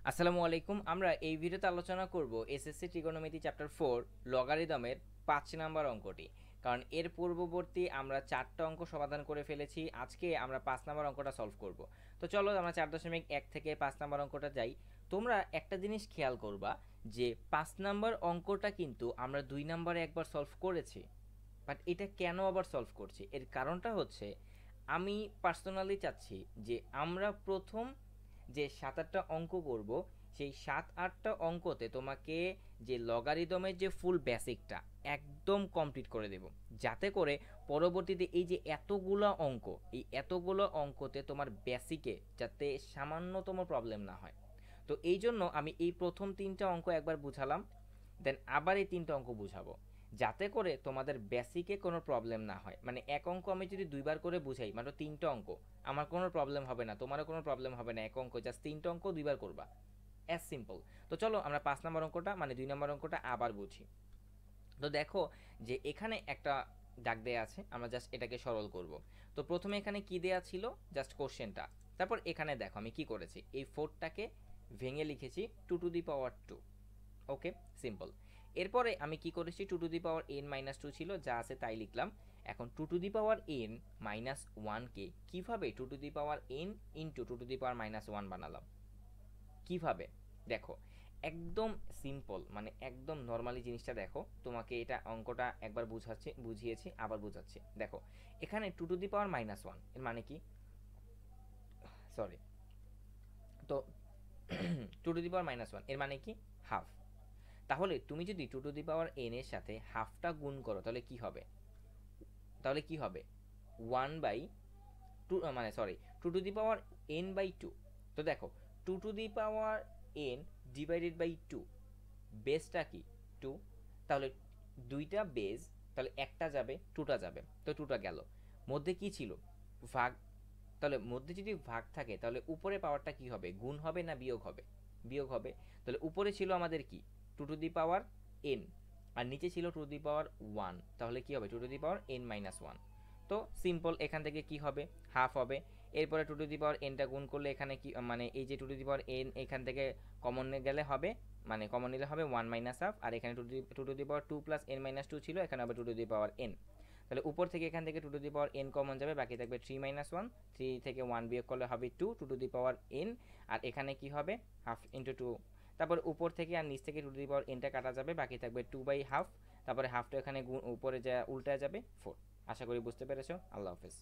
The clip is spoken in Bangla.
আসসালামু আলাইকুম। আমরা এই ভিডিওতে আলোচনা করব এসএসসি ট্রিগোনোমেট্রি চ্যাপ্টার 4 লগারিদমের 5 নাম্বার অঙ্কটি। কারণ এর পূর্ববর্তী আমরা 4টা অঙ্ক সমাধান করে ফেলেছি। আজকে আমরা 5 নাম্বার অঙ্কটা সলভ করব। তো চলো আমরা 4.1 থেকে 5 নাম্বার অঙ্কটা যাই। তোমরা একটা জিনিস খেয়াল করবা যে 5 নাম্বার অঙ্কটা কিন্তু আমরা 2 নাম্বারে একবার সলভ করেছি। বাট এটা কেন আবার সলভ করছি? এর কারণটা হচ্ছে আমি পার্সোনালি চাচ্ছি যে আমরা প্রথম যে 7-8টা অঙ্ক করব সেই 7-8টা অঙ্কতে তোমাকে যে লগারিদমের যে ফুল বেসিকটা একদম কমপ্লিট করে দেব, যাতে করে পরবর্তীতে এই যে এতগুলো অঙ্কতে তোমার বেসিকে যাতে সামান্যতম প্রবলেম না হয়। তো এই জন্য আমি এই প্রথম 3টা অঙ্ক একবার বুঝালাম, দেন আবার এই 3টা অঙ্ক বুঝাবো, যাতে করে তোমাদের বেসিকে কোনো প্রবলেম না হয়। মানে এক অঙ্ক আমি যদি 2বার করে বুঝাই, মানে 3টা অঙ্ক, আমার কোনো প্রবলেম হবে না, তোমারও কোনো প্রবলেম হবে না। এক অঙ্ক জাস্ট 3টা অঙ্ক 2বার করবা, অ্যাজ সিম্পল। তো চলো আমরা 5 নম্বর অঙ্কটা মানে 2 নম্বর অঙ্কটা আবার বুঝি। তো দেখো যে এখানে একটা দাগ দেয়া আছে, আমরা জাস্ট এটাকে সরল করব। তো প্রথমে এখানে কি দেয়া ছিল, জাস্ট কোশ্চেনটা। তারপর এখানে দেখো আমি কি করেছি, এই 4টাকে ভেঙে লিখেছি 2 to the power 2। Okay, simple. এরপরে আমি কি করেছি, 2 to the power n minus 2 ছিল, যা আছে তাই লিখলাম। এখন 2 to the power n minus 1কে কীভাবে 2 to the power n into 2 to the power minus 1 বানালাম? কিভাবে? দেখো, একদম সিম্পল, মানে একদম নর্মালি জিনিসটা দেখো। তোমাকে এটা অঙ্কটা একবার বুঝিয়েছি, আবার বুঝাচ্ছি। দেখো এখানে 2 টু দি পাওয়ার মাইনাস 1 এর মানে কি, সরি, তো 2 টু দি পাওয়ার মাইনাস 1 এর মানে কি, হাফ। তাহলে তুমি যদি 2 টু দি পাওয়ার n এর সাথে হাফটা গুণ করো তাহলে কি হবে? 1 বাই 2, মানে sorry, 2 to the power n by 2। তো দেখো 2 to the power n divided by 2, বেসটা কি 2, তাহলে দুইটা বেস, তাহলে একটা যাবে, 2টা যাবে, তো 2টা গেল। মধ্যে কি ছিল, ভাগ। তাহলে মধ্যে যদি ভাগ থাকে তাহলে উপরে পাওয়ারটা কি হবে, গুণ হবে না বিয়োগ হবে? বিয়োগ হবে। তাহলে উপরে ছিল আমাদের কি 2 টু দি পাওয়ার n, আর নিচে ছিল 2 টু দি পাওয়ার 1, তাহলে কি হবে 2 to the power n minus 1। তো সিম্পল, এখান থেকে কি হবে, হাফ হবে। এরপরে 2 টু দি পাওয়ার nটা গুণ করলে এখানে কি, মানে এই যে 2 টু দি পাওয়ার n এখান থেকে কমন গেলে হবে, মানে কমন নিলে হবে 1 মাইনাস হাফ, আর এখানে 2 to the power 2 plus n minus 2 ছিল, এখানে হবে 2 টু দি পাওয়ার n। তাহলে উপর থেকে এখান থেকে 2 to the power n common যাবে, বাকি থাকবে 3 মাইনাস 1, 3 থেকে 1 বিয়োগ করলে হবে 2 টু দি পাওয়ার n, আর এখানে কি হবে হাফ ইন্টু 2। তারপর উপর থেকে আর নিচ থেকে 2 টু দি পাওয়ার nটা কাটা যাবে, বাকি থাকবে 2 বাই হাফ, তারপরে হাফটা এখানে উপরে যা উল্টায় যাবে 4। আশা করি বুঝতে পেরেছো। আল্লাহ হাফেজ।